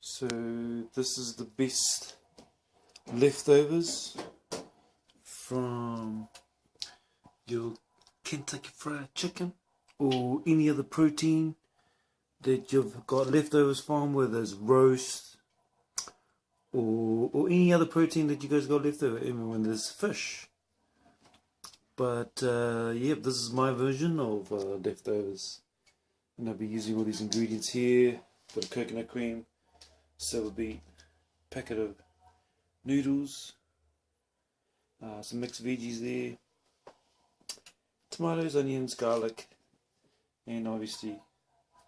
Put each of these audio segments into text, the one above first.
So this is the best leftovers from your Kentucky Fried Chicken or any other protein that you've got leftovers from, whether it's roast or any other protein that you guys got leftover, even when there's fish. But yeah, this is my version of leftovers, and I'll be using all these ingredients here. Got a coconut cream, silver beet, packet of noodles, some mixed veggies there, tomatoes, onions, garlic, and obviously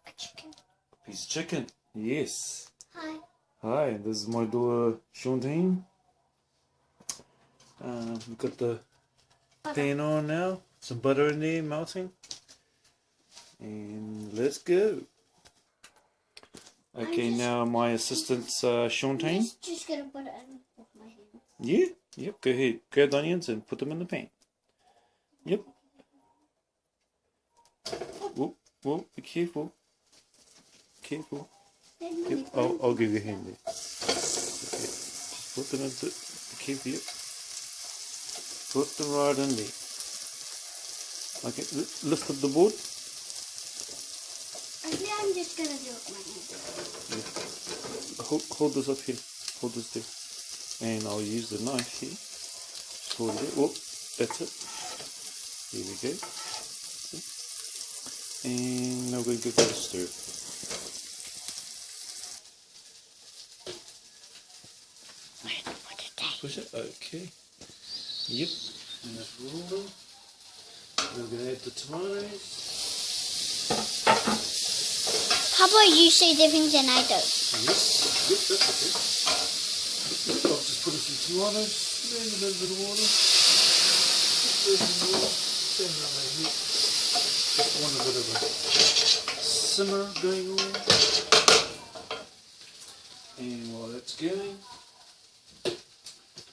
a chicken. A piece of chicken. Yes. Hi. Hi, this is my daughter Shantine. We've got the pan on now, some butter in there melting, and let's go. Okay, now my assistant Shantine. Just gonna put it in with my hand. Yeah, yep, go ahead. Grab the onions and put them in the pan. Yep. Whoop, whoop, be careful. Careful. Yep, I'll give you a hand there. Okay. Just put them into, be careful, yep. Put them right in there. Okay, lift up the board. I think I'm just gonna do it with my hand. Yeah. Hold this up here. Hold this there. And I'll use the knife here. Just hold it. Whoop, that's it. Here we go. And now we're going to give that a stir. Push it. Okay. Yep. And that's rolling. We're going to add the tomatoes. How about you say different than I do? Yep, that's okay. I'll just put in some tomatoes, then a little bit of water. Then another heat. Just want a bit of a simmer going on. And while that's going, a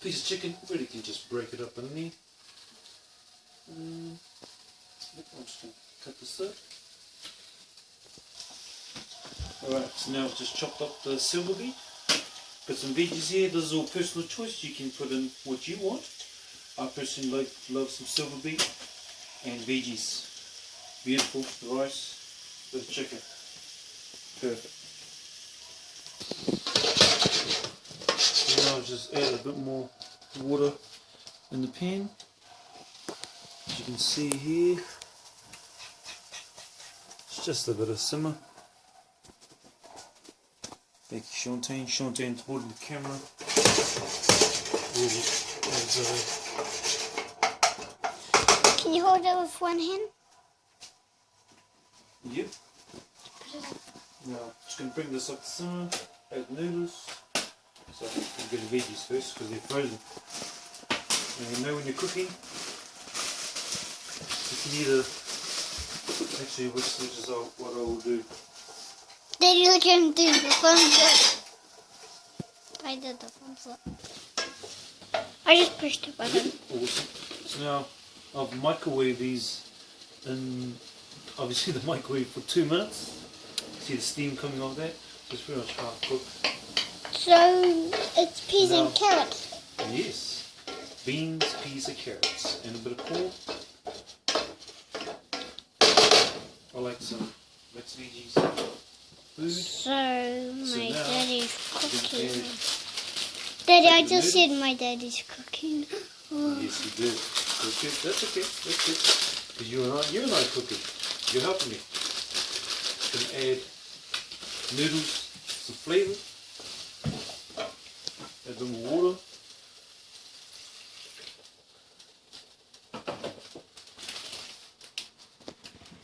piece of chicken, really can just break it up in there. I'm just going to cut this up. Alright, so now I've just chopped up the silver beet. Got some veggies here. This is all personal choice. You can put in what you want. I personally love some silver beet and veggies. Beautiful. The rice, the chicken. Perfect. So now I'll just add a bit more water in the pan. As you can see here, it's just a bit of simmer. Thank you, Shantine. Shantine's holding the camera. Can you hold it with one hand? Yep. Now, just going to bring this up to simmer. Add the noodles. So, I'll get the veggies first because they're frozen. And you know when you're cooking, you can either, actually, which is what I will do. Then you can do the thumbs up. I did the thumbs up. I just pushed the button. Awesome. So now I've microwaved these in, obviously, the microwave for 2 minutes. See the steam coming off that? So it's pretty much half cooked. So it's peas now, and carrots. Yes. Beans, peas and carrots. And a bit of corn. I like some mixed veggies. Food. So my now, daddy's cooking. Daddy, I just said my daddy's cooking. Oh. Yes, you did. That's good. That's okay. That's good. Because you're not cooking. You're helping me. Gonna add noodles, some flavor. Add some water.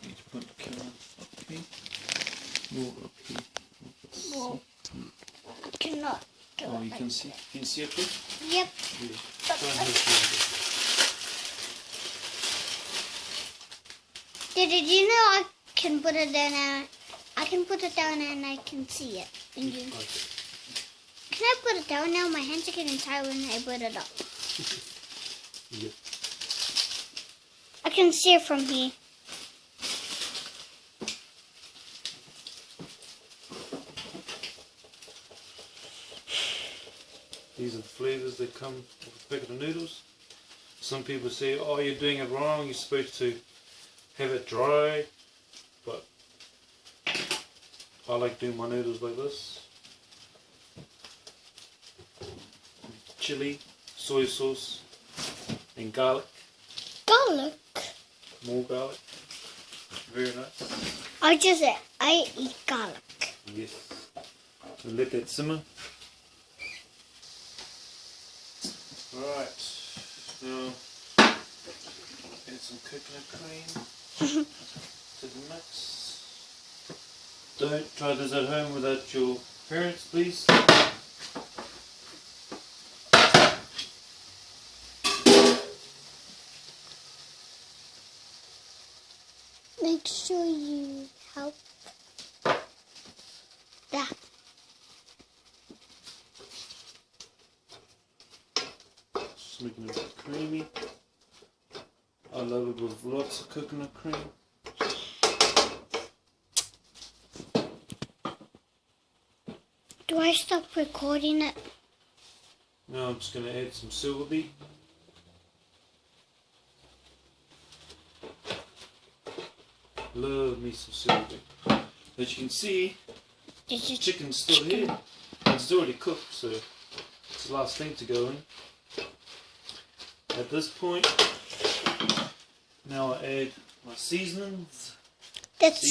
Need to put the camera up here. More up here. Well, I cannot do Oh, it. you can see. Can you see it there? Yep. Yeah. Try and help you. Did you know I can put it down and I can put it down and I can see it? And you, Okay. can I put it down now? My hands are getting tired when I put it up. Yeah. I can see it from here. These are the flavors that come with a packet of noodles. Some people say, oh, you're doing it wrong, you're supposed to have it dry, but I like doing my noodles like this. Chili, soy sauce, and garlic. Garlic? More garlic. Very nice. I eat garlic. Yes. We'll let that simmer. Alright. Now, add some coconut cream to the mix. Don't try this at home without your parents, please. Make sure you help that. Just making it creamy. I love it with lots of coconut cream. Do I stop recording it? Now I'm just going to add some silver beet. Love me some silver beet. As you can see, the chicken's still here. It's already cooked, so it's the last thing to go in. At this point, now I add my seasonings. That's so